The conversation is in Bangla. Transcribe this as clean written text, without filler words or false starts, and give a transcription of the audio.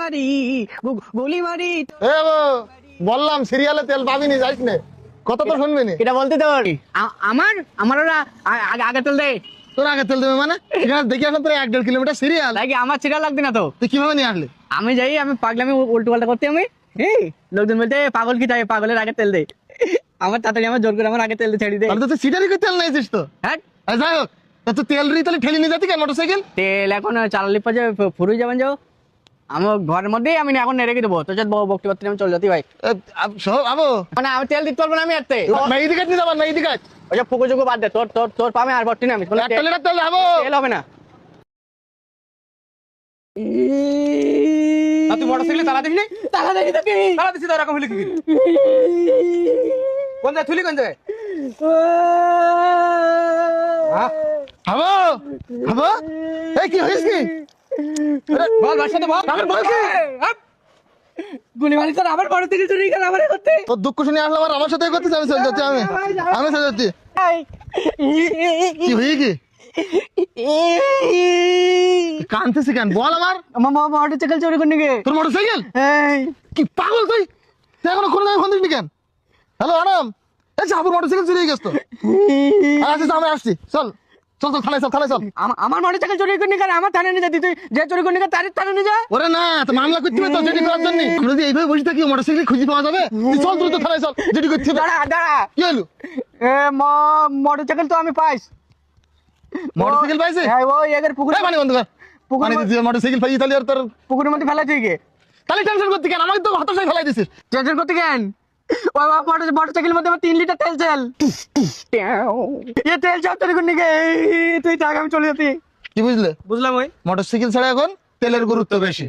মারি গুলি মারি। এ বাবু, বললাম সিরিয়ালে তেল পাবিনি, যাইস নে, কথা তো শুনবি নি। এটা বলতে তোর আমার আমার ওরা আগে তেল দে। তোর আগে তেল দেবে মানে? এখানে দেখি আসলাম তোর 1-1.5 কিলোমিটার সিরিয়াল। তাই কি আমার সিরিয়াল লাগবে না তো? তুই কিভাবে নিয়ে আসলি? আমি যাই, আমি পাগলামি উল্টো পাল্টা করতে আমি লোকজন বলতে পাগল কি চাই, পাগলের আগে তেল দে। আমার তাড়াতাড়ি আমার জোর করে আমার আগে তেল ছেড়ে দে। তাহলে তো তুই সিটারি করে তেল নিয়েছিস তো। হ্যাঁ, আর যাই হোক, তা তুই তেল রি তাহলে ঠেলি নিয়ে যাতি কেন মোটরসাইকেল? তেল এখন চালালি পর যে ফুরুই যাবেন যাও, আমার ঘরের মধ্যেই আমি এখন রেখে দেবো। তোর সাথে বকতে বকতে আমি চলে যাতি ভাই। আবো মানে আমি তেল দিতে পারবো না আমি এতে। মেহেদি কাট নিয়ে যাবার, মেহেদি কাট। ওই যে ফুকু চুকু বাদ দে, তোর তোর তোর পামে আর ভর্তি না আমি। 1 লিটার তেল আবো। তেল হবে না। তুই মোটরসাইকেলে তালা দিস নি? তালা দেখি তোকে তালা দিছি তো এরকম হইলে কি করি? কোন জায়গায় থুলি, কোন জায়গায়? হ্যাঁ? আবো আবো, এই কি হইছে কি? বল বাসাতে বল। আমার বল কি? গুলি মারি তোর আবার বড় থেকে চুরি গেল আমার করতে। তোর দুঃখ শুনে আসলাম আর আমার সাথে করতে আমি চলে যাচ্ছি। আমি চলে যাচ্ছি। কি হই কি? কানতেছি কেন বল? আমার মোটরসাইকেল চুরি করনি গে? তোর মোটরসাইকেল? কি পাগল তুই? তুই এখনো কোনো জায়গায় ফোন দিসনি কেন? হ্যালো আনাম, এই সাপুর মোটরসাইকেল চুরি হয়ে গেছে তো। আসছি, আমি আসছি, চল চল চল, থানায় চল, থানায় চল। আমার মোটরসাইকেল চুরি করনি কেন? আমার থানায় নিয়ে যাতি, তুই যে চুরি করনি তার থানায় নিয়ে যা। ওরে না, তো মামলা করতে হবে তো যেটি করার জন্য। আমরা যদি এইভাবে বসে থাকি মোটরসাইকেল খুঁজে পাওয়া যাবে? তুই চল দ্রুত থানায় চল, যেটি করতে হবে। দাঁড়া দাঁড়া, কি হলো? মোটরসাইকেল তো আমি পাইস। মোটরসাইকেল পাইছে? হ্যাঁ, ওই এগের পুকুর এই পানি বন্ধ কর। পানি দিতে মোটরসাইকেল পাই তাহলে আর তোর পুকুরের মধ্যে ফেলা তুই গে। তাহলে টেনশন করতে কেন? আমাকে তো হতাশায় ফেলাই দিছিস। টেনশন করতে কেন? ওই মোটরসাইকেলের মধ্যে আমার 3 লিটার তেল চাল। এ তেল চাল চুরি করনি গে? তুই থাক, আমি চলে যাতি। কি বুঝলে? বুঝলাম। ওই মোটরসাইকেল ছাড়া এখন তেলের গুরুত্ব বেশি।